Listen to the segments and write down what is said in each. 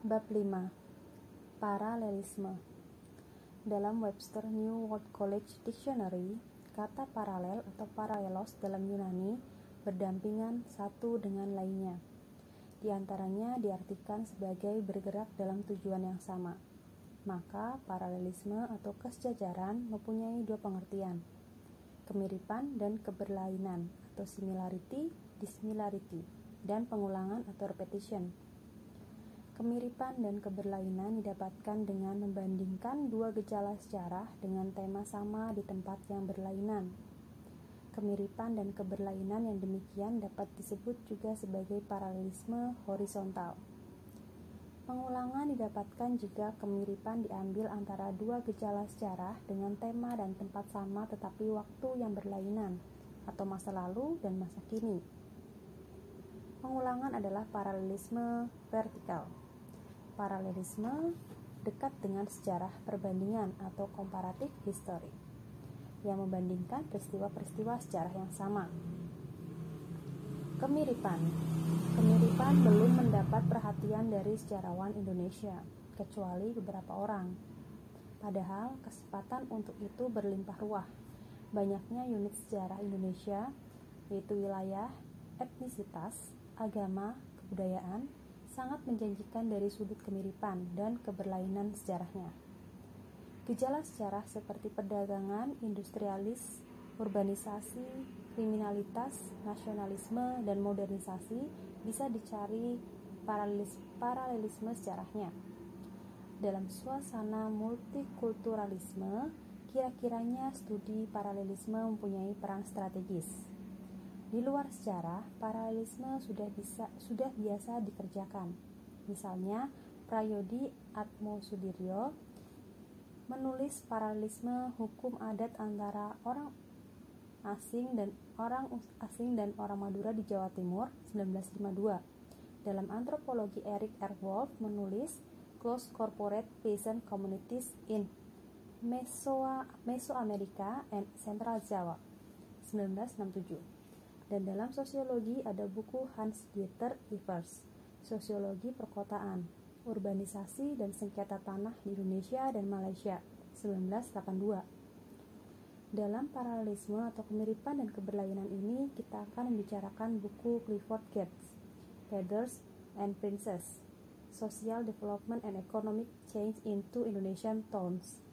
Bab 5. Paralelisme. Dalam Webster New World College Dictionary, kata paralel atau paralelos dalam Yunani berdampingan satu dengan lainnya. Di antaranya diartikan sebagai bergerak dalam tujuan yang sama. Maka paralelisme atau kesejajaran mempunyai dua pengertian, kemiripan dan keberlainan atau similarity, dissimilarity, dan pengulangan atau repetition. Kemiripan dan keberlainan didapatkan dengan membandingkan dua gejala sejarah dengan tema sama di tempat yang berlainan. Kemiripan dan keberlainan yang demikian dapat disebut juga sebagai paralelisme horizontal. Pengulangan didapatkan jika kemiripan diambil antara dua gejala sejarah dengan tema dan tempat sama tetapi waktu yang berlainan, atau masa lalu dan masa kini. Pengulangan adalah paralelisme vertikal. Paralelisme dekat dengan sejarah perbandingan atau comparative history yang membandingkan peristiwa-peristiwa sejarah yang sama. Kemiripan belum mendapat perhatian dari sejarawan Indonesia, kecuali beberapa orang. Padahal kesempatan untuk itu berlimpah ruah. Banyaknya unit sejarah Indonesia, yaitu wilayah, etnisitas, agama, kebudayaan, sangat menjanjikan dari sudut kemiripan dan keberlainan sejarahnya. Gejala sejarah seperti perdagangan, industrialis, urbanisasi, kriminalitas, nasionalisme, dan modernisasi bisa dicari paralelisme sejarahnya. Dalam suasana multikulturalisme, kira-kiranya studi paralelisme mempunyai peran strategis. Di luar sejarah, paralelisme sudah biasa dikerjakan. Misalnya, Prayodi Atmosudiryo menulis paralelisme hukum adat antara orang asing dan orang Madura di Jawa Timur 1952. Dalam antropologi Eric R. Wolf menulis Close Corporate Peasant Communities in Mesoamerica and Central Java 1967. Dan dalam sosiologi ada buku Hans-Dieter Evers, Sosiologi Perkotaan, Urbanisasi dan Sengketa Tanah di Indonesia dan Malaysia, 1982. Dalam paralelisme atau kemiripan dan keberlainan ini, kita akan membicarakan buku Clifford Geertz, Peddlers and Princess, Social Development and Economic Change into Indonesian Towns.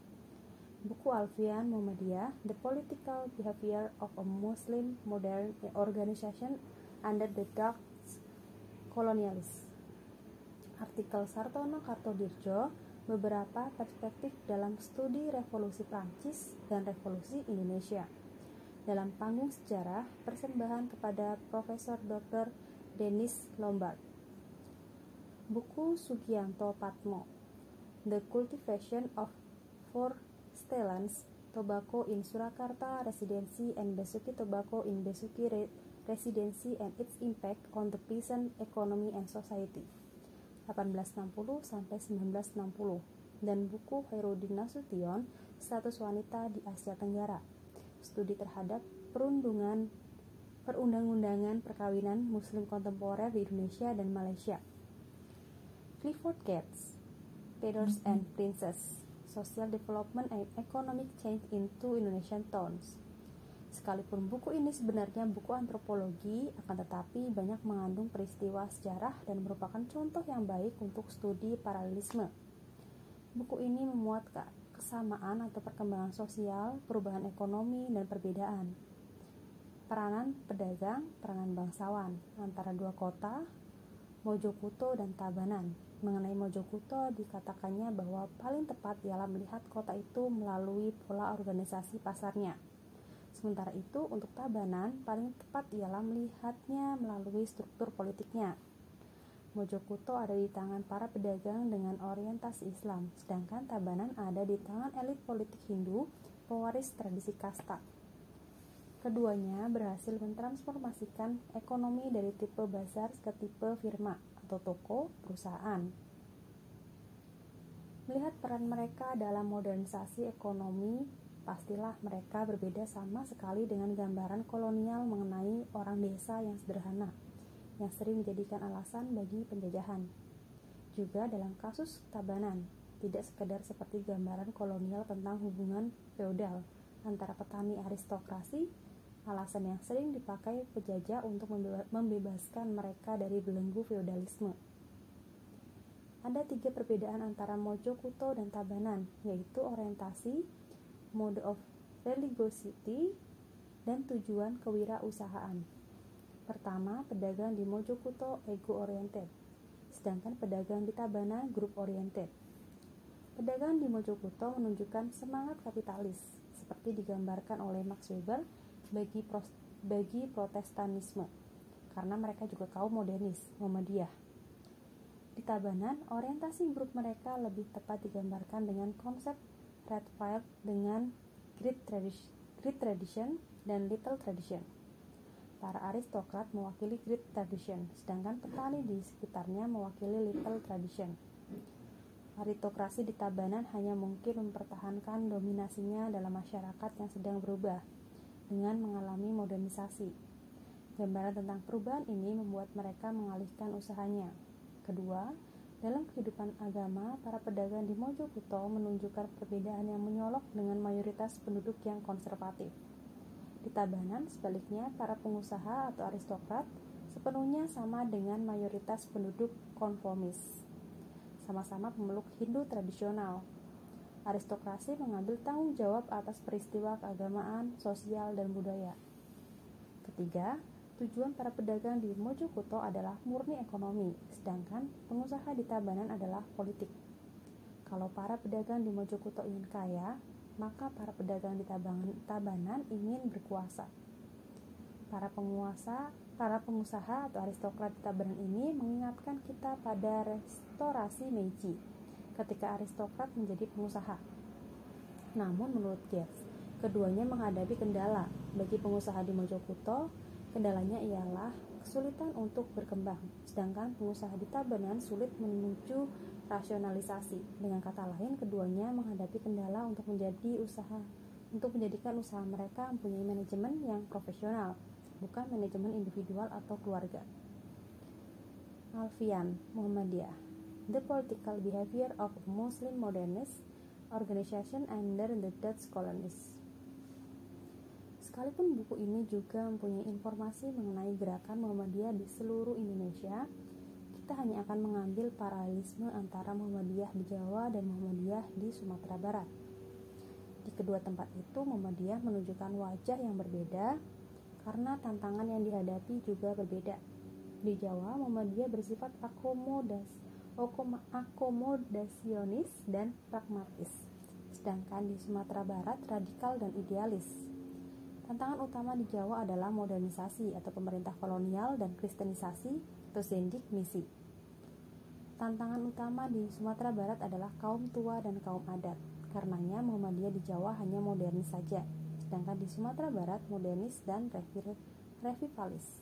Buku Alfian Muhammadiyah, The Political Behavior of a Muslim Modern Organization Under the Dark Colonialists. Artikel Sartono Kartodirjo, Beberapa Perspektif dalam Studi Revolusi Prancis dan Revolusi Indonesia. Dalam Panggung Sejarah, persembahan kepada Profesor Dr. Dennis Lombard. Buku Sugianto Patmo, The Cultivation of Forstellans Tobacco in Surakarta Residency and Besuki Tobacco in Besuki Residency and its Impact on the Peasant Economy and Society 1860 sampai 1960, dan buku Herudin Nasution Status Wanita di Asia Tenggara, Studi terhadap perundang-undangan perkawinan Muslim kontemporer di Indonesia dan Malaysia. Clifford Geertz, Peddlers and Princess, Social Development and Economic Change into Indonesian Towns. Sekalipun buku ini sebenarnya buku antropologi, akan tetapi banyak mengandung peristiwa sejarah dan merupakan contoh yang baik untuk studi paralelisme. Buku ini memuat kesamaan atau perkembangan sosial, perubahan ekonomi, dan perbedaan. Peranan pedagang, peranan bangsawan, antara dua kota, Mojokuto dan Tabanan. Mengenai Mojokuto, dikatakannya bahwa paling tepat ialah melihat kota itu melalui pola organisasi pasarnya. Sementara itu, untuk Tabanan, paling tepat ialah melihatnya melalui struktur politiknya. Mojokuto ada di tangan para pedagang dengan orientasi Islam, sedangkan Tabanan ada di tangan elit politik Hindu, pewaris tradisi kasta. Keduanya berhasil mentransformasikan ekonomi dari tipe bazar ke tipe firma atau toko perusahaan. Melihat peran mereka dalam modernisasi ekonomi, pastilah mereka berbeda sama sekali dengan gambaran kolonial mengenai orang desa yang sederhana, yang sering dijadikan alasan bagi penjajahan. juga dalam kasus Tabanan, tidak sekedar seperti gambaran kolonial tentang hubungan feodal antara petani aristokrasi, alasan yang sering dipakai penjajah untuk membebaskan mereka dari belenggu feodalisme. Ada 3 perbedaan antara Mojokuto dan Tabanan, yaitu orientasi, mode of religiosity, dan tujuan kewirausahaan. Pertama, pedagang di Mojokuto ego-oriented, sedangkan pedagang di Tabanan group-oriented. Pedagang di Mojokuto menunjukkan semangat kapitalis, seperti digambarkan oleh Max Weber bagi Protestanisme, karena mereka juga kaum modernis, Muhammadiyah. Di Tabanan, orientasi grup mereka lebih tepat digambarkan dengan konsep Redfield dengan Great Tradition dan Little Tradition. Para aristokrat mewakili Great Tradition, sedangkan petani di sekitarnya mewakili Little Tradition. Aristokrasi di Tabanan hanya mungkin mempertahankan dominasinya dalam masyarakat yang sedang berubah dengan mengalami modernisasi. Gambaran tentang perubahan ini membuat mereka mengalihkan usahanya. Kedua, dalam kehidupan agama, para pedagang di Mojokuto menunjukkan perbedaan yang menyolok dengan mayoritas penduduk yang konservatif. Di Tabanan, sebaliknya, para pengusaha atau aristokrat sepenuhnya sama dengan mayoritas penduduk konformis. Sama-sama pemeluk Hindu tradisional. Aristokrasi mengambil tanggung jawab atas peristiwa keagamaan, sosial, dan budaya. Ketiga, tujuan para pedagang di Mojokuto adalah murni ekonomi, sedangkan pengusaha di Tabanan adalah politik. Kalau para pedagang di Mojokuto ingin kaya, maka para pedagang di Tabanan ingin berkuasa. Para pengusaha atau aristokrat di Tabanan ini mengingatkan kita pada restorasi Meiji, ketika aristokrat menjadi pengusaha. Namun menurut Gates, keduanya menghadapi kendala. Bagi pengusaha di Mojokuto, kendalanya ialah kesulitan untuk berkembang, sedangkan pengusaha di Tabanan sulit menuju rasionalisasi. Dengan kata lain, keduanya menghadapi kendala untuk menjadikan usaha mereka mempunyai manajemen yang profesional, bukan manajemen individual atau keluarga. Alfian, Muhammadiyah, The Political Behavior of Muslim Modernist Organization under the Dutch Colonies. Sekalipun buku ini juga mempunyai informasi mengenai gerakan Muhammadiyah di seluruh Indonesia, kita hanya akan mengambil paralelisme antara Muhammadiyah di Jawa dan Muhammadiyah di Sumatera Barat. Di kedua tempat itu, Muhammadiyah menunjukkan wajah yang berbeda karena tantangan yang dihadapi juga berbeda. Di Jawa, Muhammadiyah bersifat akomodasionis dan pragmatis, sedangkan di Sumatera Barat radikal dan idealis. Tantangan utama di Jawa adalah modernisasi atau pemerintah kolonial dan kristenisasi atau zendik misi. Tantangan utama di Sumatera Barat adalah kaum tua dan kaum adat. Karenanya Muhammadiyah di Jawa hanya modernis saja, sedangkan di Sumatera Barat modernis dan revivalis.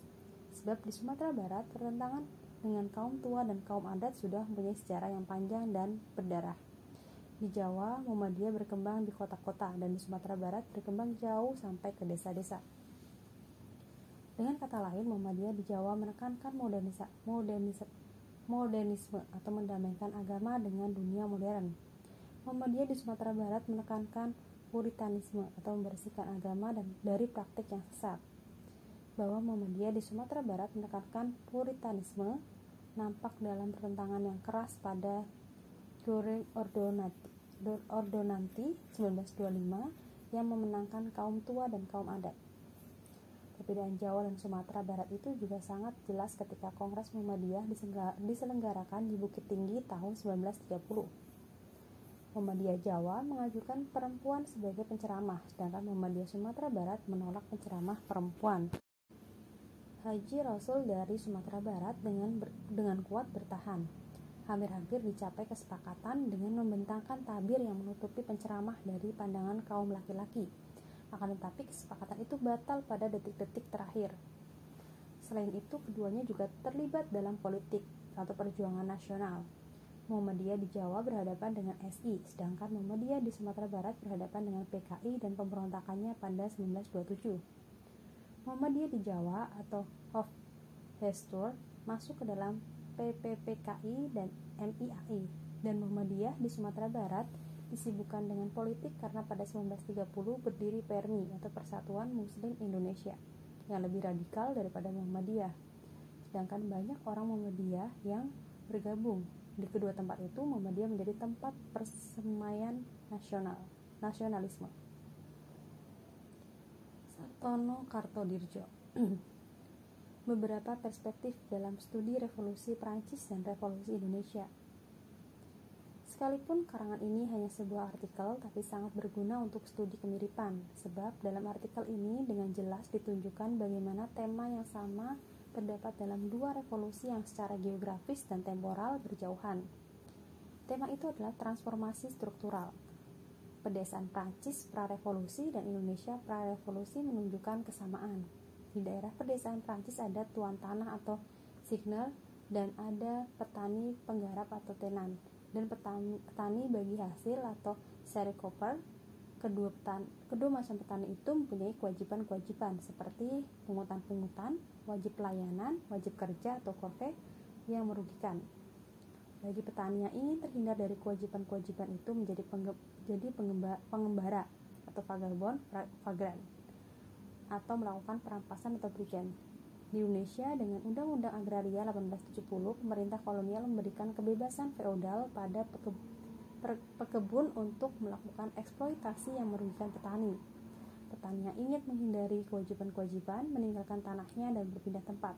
Sebab di Sumatera Barat pertentangan dengan kaum tua dan kaum adat sudah mempunyai sejarah yang panjang dan berdarah. Di Jawa, Muhammadiyah berkembang di kota-kota, dan di Sumatera Barat berkembang jauh sampai ke desa-desa. Dengan kata lain, Muhammadiyah di Jawa menekankan modernisme atau mendamaikan agama dengan dunia modern. Muhammadiyah di Sumatera Barat menekankan puritanisme atau membersihkan agama dari praktik yang sesat. Bahwa Muhammadiyah di Sumatera Barat menekankan puritanisme nampak dalam pertentangan yang keras pada Ordonanti 1925 yang memenangkan kaum tua dan kaum adat. Perbedaan Jawa dan Sumatera Barat itu juga sangat jelas ketika Kongres Muhammadiyah diselenggarakan di Bukit Tinggi tahun 1930. Muhammadiyah Jawa mengajukan perempuan sebagai penceramah, sedangkan Muhammadiyah Sumatera Barat menolak penceramah perempuan. Haji Rasul dari Sumatera Barat dengan kuat bertahan. Hampir-hampir dicapai kesepakatan dengan membentangkan tabir yang menutupi penceramah dari pandangan kaum laki-laki. Akan tetapi kesepakatan itu batal pada detik-detik terakhir. Selain itu, keduanya juga terlibat dalam politik atau perjuangan nasional. Muhammadiyah di Jawa berhadapan dengan SI, sedangkan Muhammadiyah di Sumatera Barat berhadapan dengan PKI dan pemberontakannya pada 1927. Muhammadiyah di Jawa atau Hofhestur masuk ke dalam PPPKI dan MIAI, dan Muhammadiyah di Sumatera Barat disibukkan dengan politik karena pada 1930 berdiri PERMI atau Persatuan Muslim Indonesia yang lebih radikal daripada Muhammadiyah. Sedangkan banyak orang Muhammadiyah yang bergabung. Di kedua tempat itu Muhammadiyah menjadi tempat persemaian nasionalisme. Sartono Kartodirjo. Beberapa perspektif dalam studi revolusi Prancis dan revolusi Indonesia. Sekalipun karangan ini hanya sebuah artikel, tapi sangat berguna untuk studi kemiripan, sebab dalam artikel ini dengan jelas ditunjukkan bagaimana tema yang sama terdapat dalam dua revolusi yang secara geografis dan temporal berjauhan. Tema itu adalah transformasi struktural. Pedesaan Prancis pra-revolusi dan Indonesia pra-revolusi menunjukkan kesamaan. Di daerah pedesaan Prancis ada tuan tanah atau signal dan ada petani penggarap atau tenan, dan petani bagi hasil atau sharecropper. Kedua macam petani itu mempunyai kewajiban-kewajiban seperti pungutan-pungutan, wajib pelayanan, wajib kerja atau corvée yang merugikan. Bagi petani yang ingin terhindar dari kewajiban-kewajiban itu menjadi pengembara atau vagrant atau melakukan perampasan atau brigand. Di Indonesia, dengan Undang-Undang Agraria 1870, pemerintah kolonial memberikan kebebasan feodal pada pekebun untuk melakukan eksploitasi yang merugikan petani. Petani yang ingin menghindari kewajiban-kewajiban meninggalkan tanahnya dan berpindah tempat.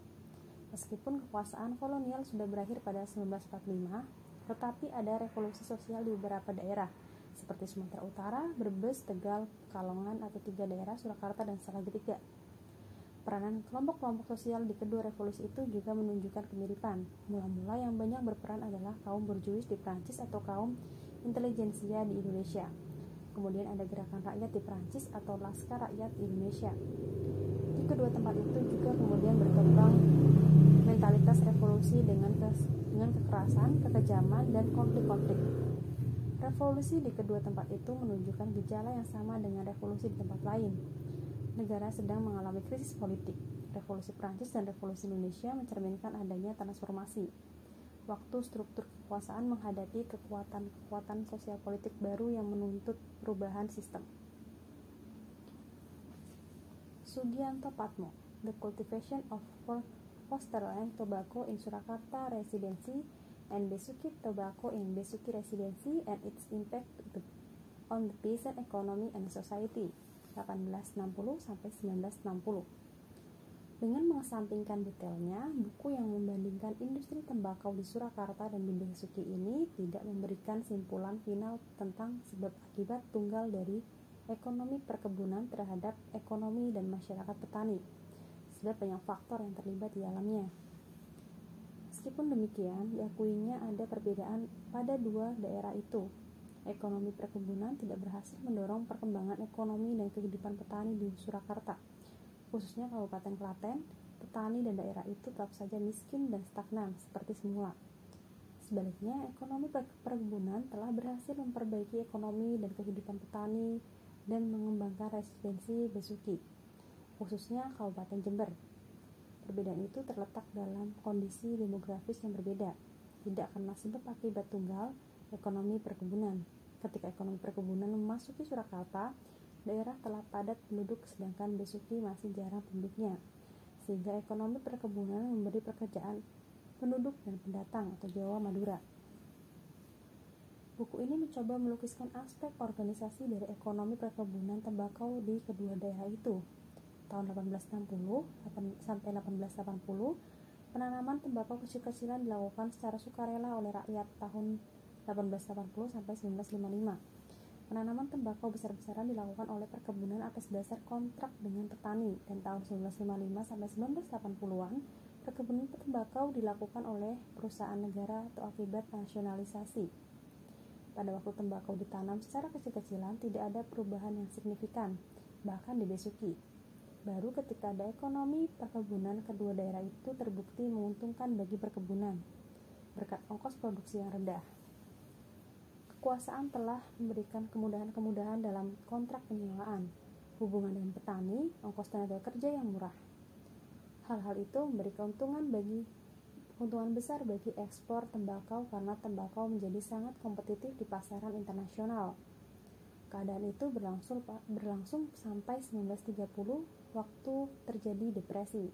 Meskipun kekuasaan kolonial sudah berakhir pada 1945, tetapi ada revolusi sosial di beberapa daerah, seperti Sumatera Utara, Brebes, Tegal, Pekalongan atau 3 daerah Surakarta dan Salatiga. Peranan kelompok-kelompok sosial di kedua revolusi itu juga menunjukkan kemiripan. Mula-mula yang banyak berperan adalah kaum borjuis di Prancis atau kaum intelijensia di Indonesia. Kemudian ada gerakan rakyat di Prancis atau Laskar Rakyat di Indonesia. Di kedua tempat itu juga kemudian berkembang mentalitas revolusi dengan kekerasan, kekejaman, dan konflik-konflik. Revolusi di kedua tempat itu menunjukkan gejala yang sama dengan revolusi di tempat lain. Negara sedang mengalami krisis politik. Revolusi Prancis dan revolusi Indonesia mencerminkan adanya transformasi. Waktu struktur kekuasaan menghadapi kekuatan sosial politik baru yang menuntut perubahan sistem. Sugianto Patmo, The Cultivation of Fosterland Tobacco in Surakarta Residency and Besuki Tobacco in Besuki Residency and its impact on the peasant economy and society, 1860-1960. Dengan mengesampingkan detailnya, buku yang membandingkan industri tembakau di Surakarta dan di Besuki ini tidak memberikan simpulan final tentang sebab akibat tunggal dari ekonomi perkebunan terhadap ekonomi dan masyarakat petani, sebab banyak faktor yang terlibat di dalamnya. Meskipun demikian, diakuinya ada perbedaan pada dua daerah itu. Ekonomi perkebunan tidak berhasil mendorong perkembangan ekonomi dan kehidupan petani di Surakarta, khususnya Kabupaten Klaten. Petani dan daerah itu tetap saja miskin dan stagnan seperti semula. Sebaliknya, ekonomi perkebunan telah berhasil memperbaiki ekonomi dan kehidupan petani dan mengembangkan residensi Besuki, khususnya Kabupaten Jember. Perbedaan itu terletak dalam kondisi demografis yang berbeda, tidak karena sebab akibat tunggal ekonomi perkebunan. Ketika ekonomi perkebunan memasuki Surakarta, daerah telah padat penduduk sedangkan Besuki masih jarang penduduknya, sehingga ekonomi perkebunan memberi pekerjaan penduduk dan pendatang atau Jawa Madura. Buku ini mencoba melukiskan aspek organisasi dari ekonomi perkebunan tembakau di kedua daerah itu. Tahun 1860 sampai 1880, penanaman tembakau kecil-kecilan dilakukan secara sukarela oleh rakyat. Tahun 1880 sampai 1955, penanaman tembakau besar-besaran dilakukan oleh perkebunan atas dasar kontrak dengan petani, dan tahun 1955 sampai 1980-an, perkebunan tembakau dilakukan oleh perusahaan negara atau akibat nasionalisasi. Pada waktu tembakau ditanam secara kecil-kecilan, tidak ada perubahan yang signifikan, bahkan di Besuki. Baru ketika ada ekonomi perkebunan, kedua daerah itu terbukti menguntungkan bagi perkebunan, berkat ongkos produksi yang rendah. Kekuasaan telah memberikan kemudahan-kemudahan dalam kontrak penyewaan, hubungan dengan petani, ongkos tenaga kerja yang murah. Hal-hal itu memberi keuntungan bagi keuntungan besar bagi ekspor tembakau karena tembakau menjadi sangat kompetitif di pasaran internasional. Keadaan itu berlangsung sampai 1930 waktu terjadi depresi.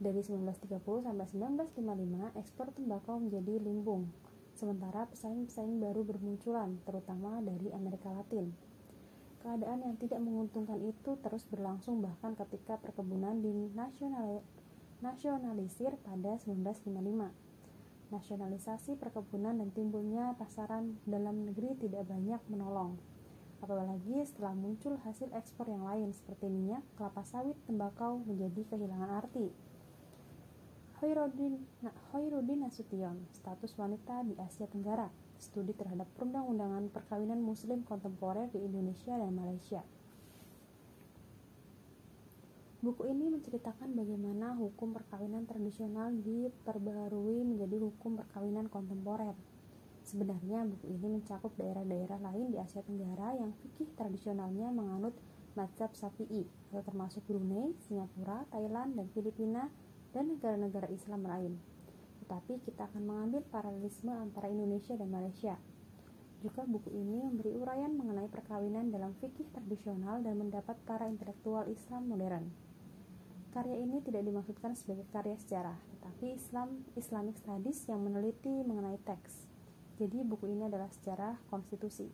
Dari 1930 sampai 1955, ekspor tembakau menjadi limbung, sementara pesaing-pesaing baru bermunculan, terutama dari Amerika Latin. Keadaan yang tidak menguntungkan itu terus berlangsung bahkan ketika perkebunan dinasionalisir pada 1955. Nasionalisasi perkebunan dan timbulnya pasaran dalam negeri tidak banyak menolong, apalagi setelah muncul hasil ekspor yang lain seperti minyak, kelapa sawit, tembakau menjadi kehilangan arti. Khairuddin Nasution, status wanita di Asia Tenggara, studi terhadap perundang-undangan perkawinan muslim kontemporer di Indonesia dan Malaysia. Buku ini menceritakan bagaimana hukum perkawinan tradisional diperbaharui menjadi hukum perkawinan kontemporer. Sebenarnya buku ini mencakup daerah-daerah lain di Asia Tenggara yang fikih tradisionalnya menganut mazhab Syafi'i, atau termasuk Brunei, Singapura, Thailand, dan Filipina, dan negara-negara Islam lain. Tetapi kita akan mengambil paralelisme antara Indonesia dan Malaysia. Juga buku ini memberi uraian mengenai perkawinan dalam fikih tradisional dan mendapat para intelektual Islam modern. Karya ini tidak dimaksudkan sebagai karya sejarah, tetapi Islamic Studies yang meneliti mengenai teks. Jadi buku ini adalah sejarah konstitusi.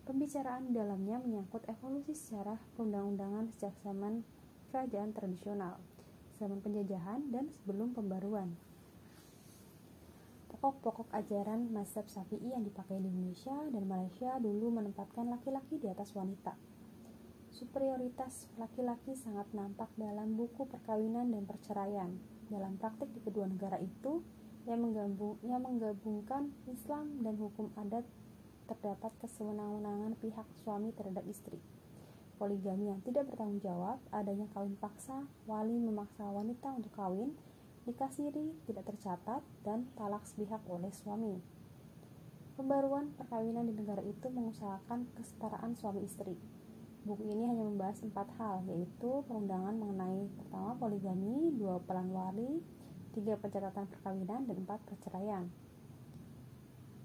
Pembicaraan di dalamnya menyangkut evolusi sejarah perundang-undangan sejak zaman kerajaan tradisional, zaman penjajahan, dan sebelum pembaruan. Pokok-pokok ajaran mazhab Syafi'i yang dipakai di Indonesia dan Malaysia dulu menempatkan laki-laki di atas wanita. Superioritas laki-laki sangat nampak dalam buku perkawinan dan perceraian. Dalam praktik di kedua negara itu, yang menggabungkan Islam dan hukum adat, terdapat kesewenang-wenangan pihak suami terhadap istri. Poligami yang tidak bertanggung jawab, adanya kawin paksa, wali memaksa wanita untuk kawin, nikah siri tidak tercatat, dan talak sepihak oleh suami. Pembaruan perkawinan di negara itu mengusahakan kesetaraan suami istri. Buku ini hanya membahas 4 hal, yaitu perundangan mengenai pertama poligami, 2 peran wali, 3 pencatatan perkawinan, dan 4 perceraian.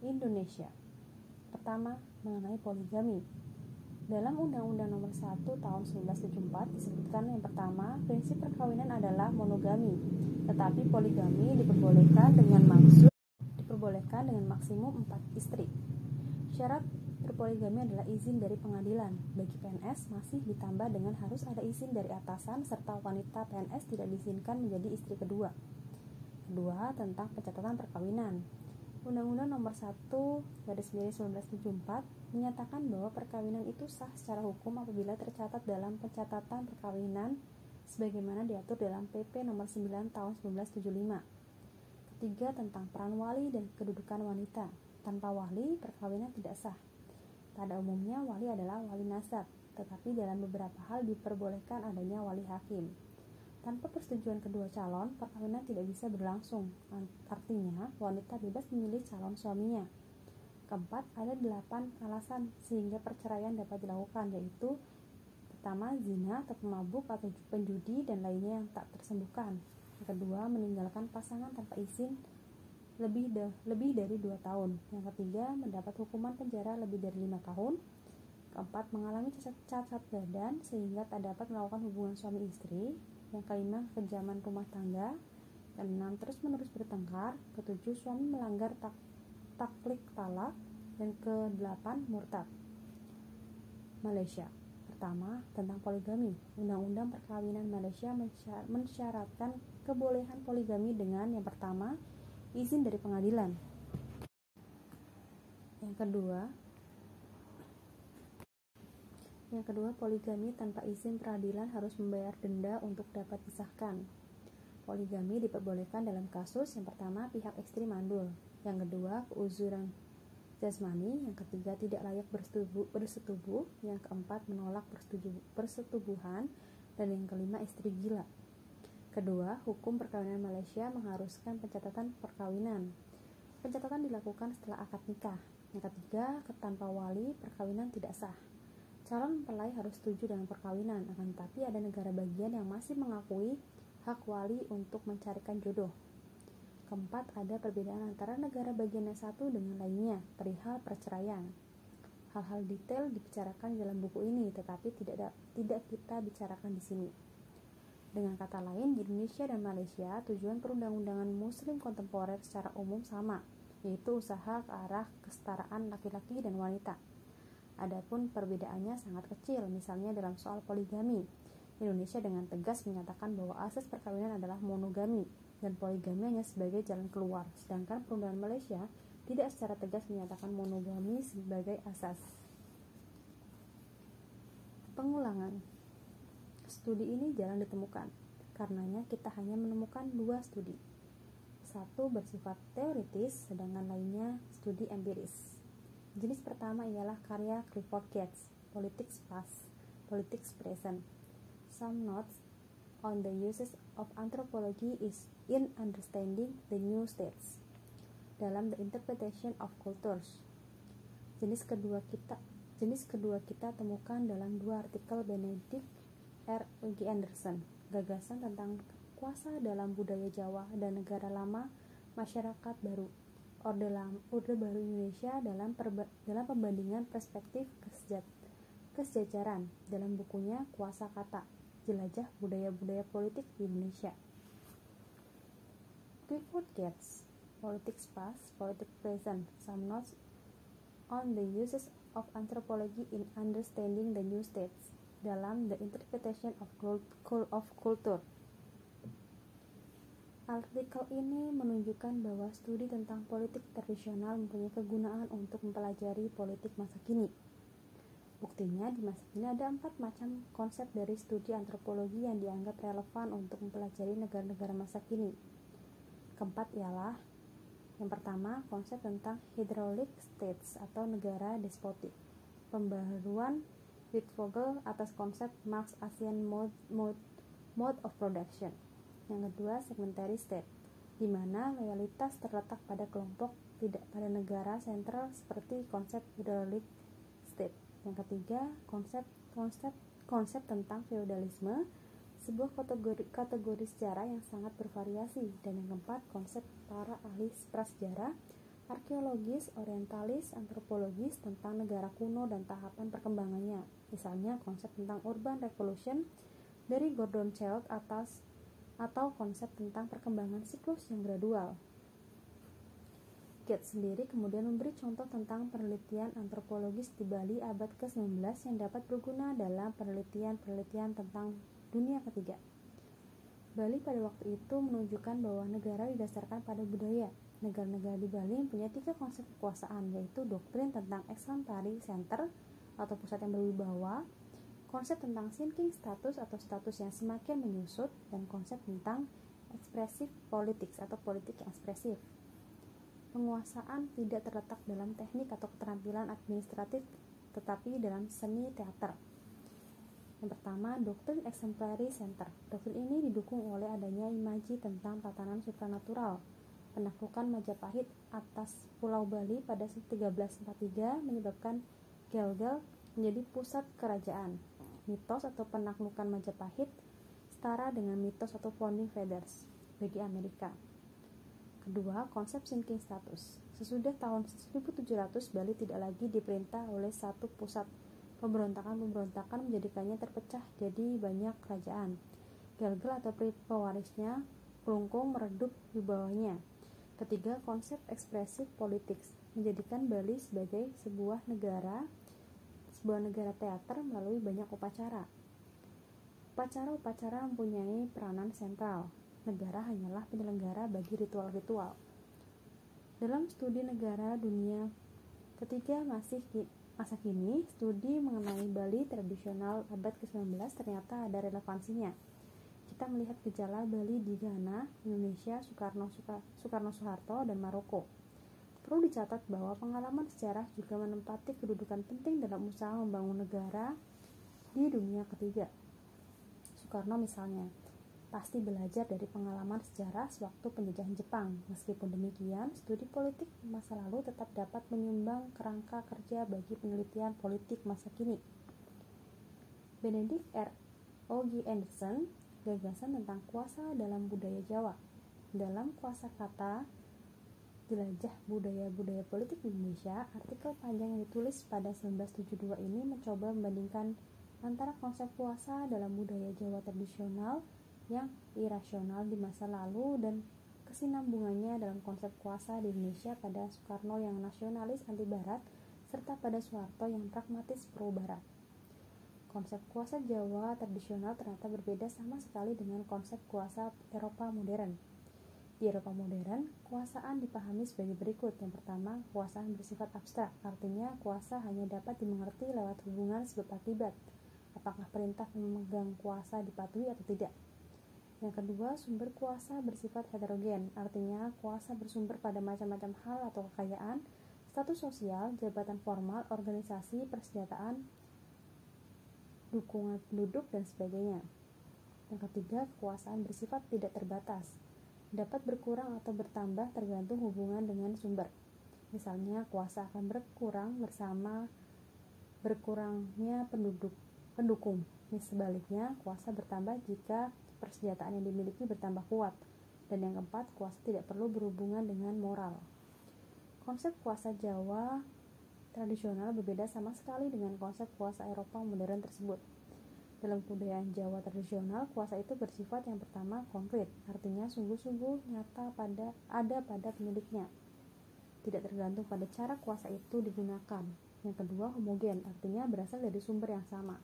Indonesia. Pertama, mengenai poligami. Dalam Undang-Undang Nomor 1 Tahun 1974 disebutkan yang pertama, prinsip perkawinan adalah monogami, tetapi poligami diperbolehkan dengan maksimum 4 istri. Syarat berpoligami adalah izin dari pengadilan. Bagi PNS masih ditambah dengan harus ada izin dari atasan serta wanita PNS tidak diizinkan menjadi istri kedua. Kedua, tentang pencatatan perkawinan. Undang-Undang Nomor 1/1974 menyatakan bahwa perkawinan itu sah secara hukum apabila tercatat dalam pencatatan perkawinan sebagaimana diatur dalam PP Nomor 9 Tahun 1975. Ketiga, tentang peran wali dan kedudukan wanita. Tanpa wali, perkawinan tidak sah. Pada umumnya, wali adalah wali nasab, tetapi dalam beberapa hal diperbolehkan adanya wali hakim. Tanpa persetujuan kedua calon, perkawinan tidak bisa berlangsung. Artinya, wanita bebas memilih calon suaminya. Keempat, ada 8 alasan sehingga perceraian dapat dilakukan, yaitu pertama, zina atau pemabuk atau penjudi dan lainnya yang tak tersembuhkan. Yang kedua, meninggalkan pasangan tanpa izin lebih dari 2 tahun. Yang ketiga, mendapat hukuman penjara lebih dari 5 tahun. Keempat, mengalami cacat badan sehingga tak dapat melakukan hubungan suami istri. Yang kelima, kekejaman rumah tangga. Keenam, terus-menerus bertengkar. Ketujuh, suami melanggar taklik talak. Dan kedelapan, murtad. Malaysia. Pertama, tentang poligami. Undang-Undang Perkawinan Malaysia mensyaratkan kebolehan poligami dengan yang pertama, izin dari pengadilan. Yang kedua, poligami tanpa izin peradilan harus membayar denda untuk dapat disahkan. Poligami diperbolehkan dalam kasus yang pertama, pihak istri mandul. Yang kedua, keuzuran jasmani. Yang ketiga, tidak layak bersetubuh. Yang keempat, menolak persetubuhan. Dan yang kelima, istri gila. Kedua, hukum perkawinan Malaysia mengharuskan pencatatan perkawinan. Pencatatan dilakukan setelah akad nikah. Yang ketiga, tanpa wali, perkawinan tidak sah. Calon mempelai harus setuju dengan perkawinan, akan tetapi ada negara bagian yang masih mengakui hak wali untuk mencarikan jodoh. Keempat, ada perbedaan antara negara bagian yang satu dengan lainnya perihal perceraian. Hal-hal detail dibicarakan dalam buku ini, tetapi tidak kita bicarakan di sini. Dengan kata lain, di Indonesia dan Malaysia, tujuan perundang-undangan Muslim kontemporer secara umum sama, yaitu usaha ke arah kesetaraan laki-laki dan wanita. Adapun perbedaannya sangat kecil, misalnya dalam soal poligami. Indonesia dengan tegas menyatakan bahwa asas perkawinan adalah monogami dan poligami hanya sebagai jalan keluar, sedangkan perundangan Malaysia tidak secara tegas menyatakan monogami sebagai asas. Pengulangan. Studi ini jarang ditemukan, karenanya kita hanya menemukan 2 studi. Satu bersifat teoritis, sedangkan lainnya studi empiris. Jenis pertama ialah karya Clifford Geertz, Politics Past, Politics Present. Some notes on the uses of anthropology is in understanding the new states dalam The Interpretation of Cultures. Jenis kedua kita temukan dalam 2 artikel Benedict R. G. Anderson, Gagasan tentang Kuasa dalam Budaya Jawa dan Negara Lama Masyarakat Baru, Orde Baru Indonesia dalam pembandingan perspektif kesejajaran dalam bukunya Kuasa Kata, Jelajah Budaya-Budaya Politik di Indonesia. Clifford Geertz, Politics Past, Politics Present, Some Notes on the Uses of Anthropology in Understanding the New States dalam The Interpretation of Culture. Artikel ini menunjukkan bahwa studi tentang politik tradisional mempunyai kegunaan untuk mempelajari politik masa kini. Buktinya, di masa kini ada 4 macam konsep dari studi antropologi yang dianggap relevan untuk mempelajari negara-negara masa kini. Keempat ialah, yang pertama, konsep tentang hydraulic states atau negara despotik. Pembaharuan Wittfogel atas konsep Marx-Asian mode of production. Yang kedua, segmentary state, di mana loyalitas terletak pada kelompok, tidak pada negara sentral seperti konsep hydraulic state. Yang ketiga, konsep tentang feodalisme, sebuah kategori sejarah yang sangat bervariasi. Dan yang keempat, konsep para ahli prasejarah, arkeologis, orientalis, antropologis tentang negara kuno dan tahapan perkembangannya. Misalnya konsep tentang urban revolution dari Gordon Childe atau konsep tentang perkembangan siklus yang gradual. Geertz sendiri kemudian memberi contoh tentang penelitian antropologis di Bali abad ke-19 yang dapat berguna dalam penelitian tentang dunia ketiga. Bali pada waktu itu menunjukkan bahwa negara didasarkan pada budaya. Negara-negara di Bali mempunyai 3 konsep kekuasaan, yaitu doktrin tentang exemplary center atau pusat yang berwibawa, konsep tentang sinking status atau status yang semakin menyusut, dan konsep tentang expressive politics atau politik yang ekspresif. Penguasaan tidak terletak dalam teknik atau keterampilan administratif, tetapi dalam seni teater. Yang pertama, doktrin exemplary center. Doktrin ini didukung oleh adanya imaji tentang tatanan supranatural. Penaklukan Majapahit atas Pulau Bali pada 1343 menyebabkan Gelgel menjadi pusat kerajaan. Mitos atau penaklukan Majapahit setara dengan mitos atau founding fathers bagi Amerika. Kedua, konsep sinking status. Sesudah tahun 1700, Bali tidak lagi diperintah oleh satu pusat. Pemberontakan menjadikannya terpecah jadi banyak kerajaan. Gelgel atau pewarisnya kelungkung meredup di bawahnya. Ketiga, konsep expressive politics menjadikan Bali sebagai sebuah negara teater melalui banyak upacara. Upacara mempunyai peranan sentral. Negara hanyalah penyelenggara bagi ritual-ritual. Dalam studi negara dunia ketiga masa kini, studi mengenai Bali tradisional abad ke-19 ternyata ada relevansinya. Kita melihat gejala Bali di Ghana, Indonesia, Soekarno-Soeharto, dan Maroko. Perlu dicatat bahwa pengalaman sejarah juga menempati kedudukan penting dalam usaha membangun negara di dunia ketiga. Soekarno misalnya pasti belajar dari pengalaman sejarah sewaktu penjajahan Jepang. Meskipun demikian, studi politik masa lalu tetap dapat menyumbang kerangka kerja bagi penelitian politik masa kini. Benedict R. O. G. Anderson, Gagasan tentang Kuasa dalam Budaya Jawa, Dalam kuasakata Jelajah Budaya-Budaya Politik di Indonesia, artikel panjang yang ditulis pada 1972 ini mencoba membandingkan antara konsep kuasa dalam budaya Jawa tradisional yang irasional di masa lalu dan kesinambungannya dalam konsep kuasa di Indonesia pada Soekarno yang nasionalis anti-barat serta pada Soeharto yang pragmatis pro-barat. Konsep kuasa Jawa tradisional ternyata berbeda sama sekali dengan konsep kuasa Eropa modern. Di Eropa modern, kuasaan dipahami sebagai berikut. Yang pertama, kuasaan bersifat abstrak, artinya kuasa hanya dapat dimengerti lewat hubungan sebab akibat. Apakah perintah pemegang kuasa dipatuhi atau tidak? Yang kedua, sumber kuasa bersifat heterogen, artinya kuasa bersumber pada macam-macam hal atau kekayaan, status sosial, jabatan formal, organisasi, persenjataan, dukungan penduduk, dan sebagainya. Yang ketiga, kekuasaan bersifat tidak terbatas, dapat berkurang atau bertambah tergantung hubungan dengan sumber. Misalnya, kuasa akan berkurang bersama berkurangnya pendukung. Sebaliknya, kuasa bertambah jika persenjataan yang dimiliki bertambah kuat. Dan yang keempat, kuasa tidak perlu berhubungan dengan moral. Konsep kuasa Jawa tradisional berbeda sama sekali dengan konsep kuasa Eropa modern tersebut. Dalam kebudayaan Jawa tradisional, kuasa itu bersifat yang pertama konkret, artinya sungguh-sungguh nyata pada pemiliknya. Tidak tergantung pada cara kuasa itu digunakan. Yang kedua, homogen, artinya berasal dari sumber yang sama,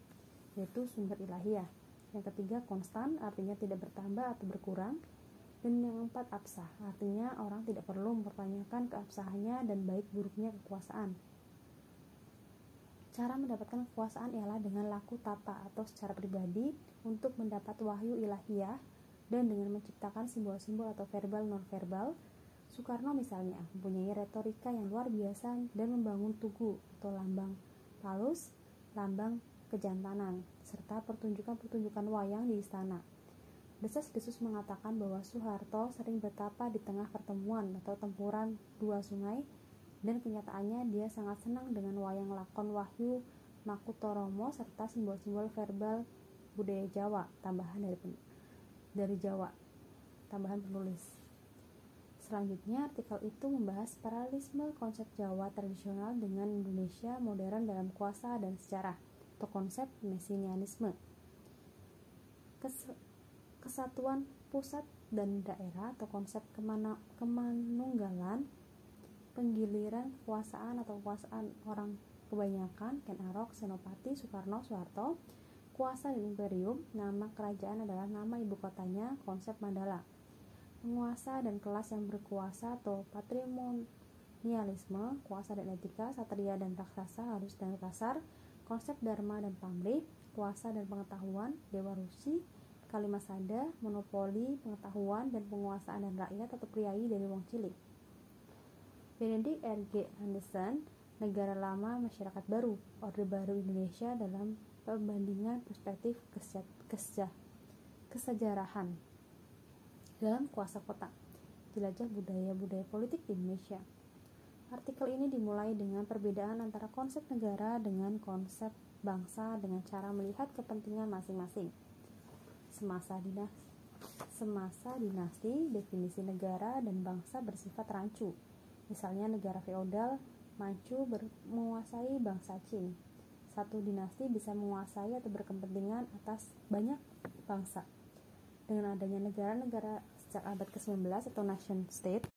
yaitu sumber ilahiyah. Yang ketiga, konstan, artinya tidak bertambah atau berkurang. Dan yang keempat, absah, artinya orang tidak perlu mempertanyakan keabsahannya dan baik buruknya kekuasaan. Cara mendapatkan kekuasaan ialah dengan laku tapa atau secara pribadi untuk mendapat wahyu ilahiyah dan dengan menciptakan simbol-simbol atau verbal non-verbal. Soekarno misalnya mempunyai retorika yang luar biasa dan membangun tugu atau lambang palus, lambang kejantanan, serta pertunjukan-pertunjukan wayang di istana. Desas-desus mengatakan bahwa Soeharto sering bertapa di tengah pertemuan atau tempuran dua sungai, dan kenyataannya dia sangat senang dengan wayang lakon Wahyu Makutoromo serta simbol-simbol verbal budaya Jawa, tambahan penulis. Selanjutnya, artikel itu membahas paralelisme konsep Jawa tradisional dengan Indonesia modern dalam kuasa dan sejarah, atau konsep mesinianisme. Kesatuan pusat dan daerah atau konsep kemanunggalan, penggiliran kekuasaan atau kekuasaan orang kebanyakan, Ken Arok, Senopati, Soekarno, Soeharto, kuasa dan imperium, nama kerajaan adalah nama ibu kotanya, konsep Mandala, penguasa dan kelas yang berkuasa atau patrimonialisme, kuasa dan etika, satria dan raksasa, halus dan kasar, konsep dharma dan pamrih, kuasa dan pengetahuan, dewa Rusi, Kalimasada, monopoli pengetahuan dan penguasaan dan rakyat atau priai dari wong cilik. Benedict R.G. Anderson, Negara Lama Masyarakat Baru, Orde Baru Indonesia dalam pembandingan perspektif kesejarahan dalam kuasa kota, jelajah budaya-budaya politik di Indonesia. Artikel ini dimulai dengan perbedaan antara konsep negara dengan konsep bangsa dengan cara melihat kepentingan masing-masing. Semasa dinasti, definisi negara dan bangsa bersifat rancu. Misalnya negara feodal Manchu menguasai bangsa Qing. Satu dinasti bisa menguasai atau berkepentingan atas banyak bangsa. Dengan adanya negara-negara sejak abad ke-19 atau nation state,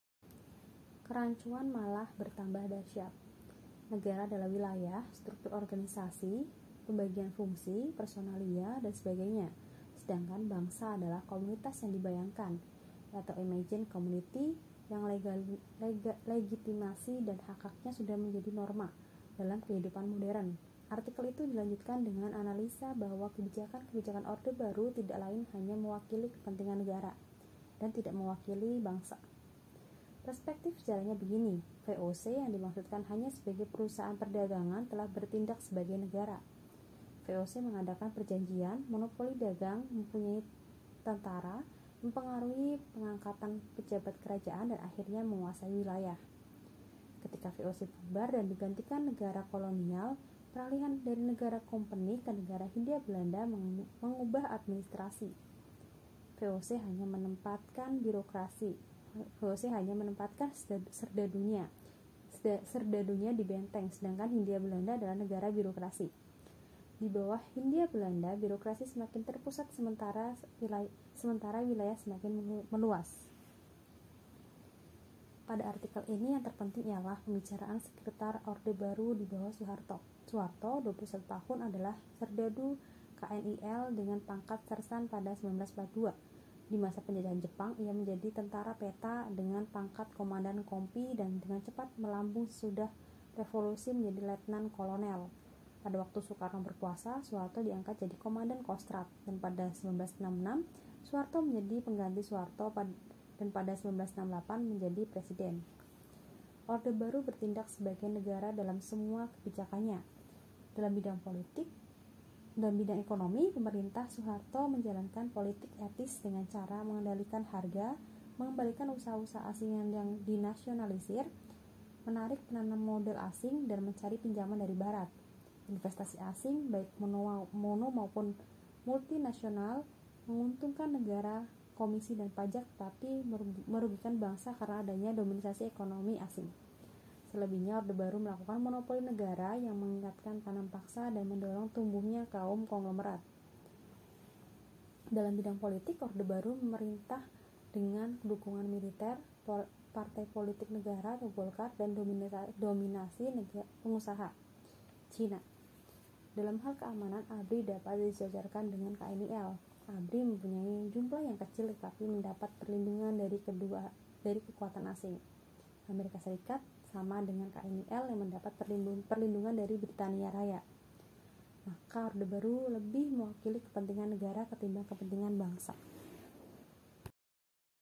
kerancuan malah bertambah dahsyat. Negara adalah wilayah, struktur organisasi, pembagian fungsi, personalia, dan sebagainya. Sedangkan bangsa adalah komunitas yang dibayangkan, atau imagined community, yang legitimasi dan hak-haknya sudah menjadi norma dalam kehidupan modern. Artikel itu dilanjutkan dengan analisa bahwa kebijakan-kebijakan Orde Baru tidak lain hanya mewakili kepentingan negara dan tidak mewakili bangsa. Perspektif sejarahnya begini, VOC yang dimaksudkan hanya sebagai perusahaan perdagangan telah bertindak sebagai negara. VOC mengadakan perjanjian, monopoli dagang, mempunyai tentara, mempengaruhi pengangkatan pejabat kerajaan dan akhirnya menguasai wilayah. Ketika VOC bubar dan digantikan negara kolonial, peralihan dari negara kompeni ke negara Hindia Belanda mengubah administrasi. VOC hanya menempatkan serdadunya di benteng, sedangkan Hindia Belanda adalah negara birokrasi. Di bawah Hindia Belanda, birokrasi semakin terpusat sementara wilayah semakin meluas. Pada artikel ini yang terpenting ialah pembicaraan sekitar Orde Baru di bawah Soeharto. Soeharto, 21 tahun, adalah serdadu KNIL dengan pangkat sersan pada 1942. Di masa penjajahan Jepang, ia menjadi tentara peta dengan pangkat komandan kompi dan dengan cepat melambung sesudah revolusi menjadi letnan kolonel. Pada waktu Soekarno berkuasa, Soeharto diangkat jadi komandan Kostrad, dan pada 1966, Soeharto menjadi pengganti Soeharto dan pada 1968 menjadi presiden. Orde Baru bertindak sebagai negara dalam semua kebijakannya. Dalam bidang ekonomi, pemerintah Soeharto menjalankan politik etis dengan cara mengendalikan harga, mengembalikan usaha-usaha asing yang dinasionalisir, menarik penanam modal asing, dan mencari pinjaman dari barat. Investasi asing, baik mono maupun multinasional, menguntungkan negara, komisi dan pajak, tapi merugikan bangsa karena adanya dominasi ekonomi asing. Selebihnya, Orde Baru melakukan monopoli negara yang mengingatkan tanam paksa dan mendorong tumbuhnya kaum konglomerat. Dalam bidang politik, Orde Baru memerintah dengan dukungan militer, partai politik negara atau Golkar, dan dominasi pengusaha Cina. Dalam hal keamanan, ABRI dapat disejajarkan dengan KNIL. ABRI mempunyai jumlah yang kecil tetapi mendapat perlindungan dari kekuatan asing. Amerika Serikat sama dengan KNIL yang mendapat perlindungan dari Britania Raya. Maka Orde Baru lebih mewakili kepentingan negara ketimbang kepentingan bangsa.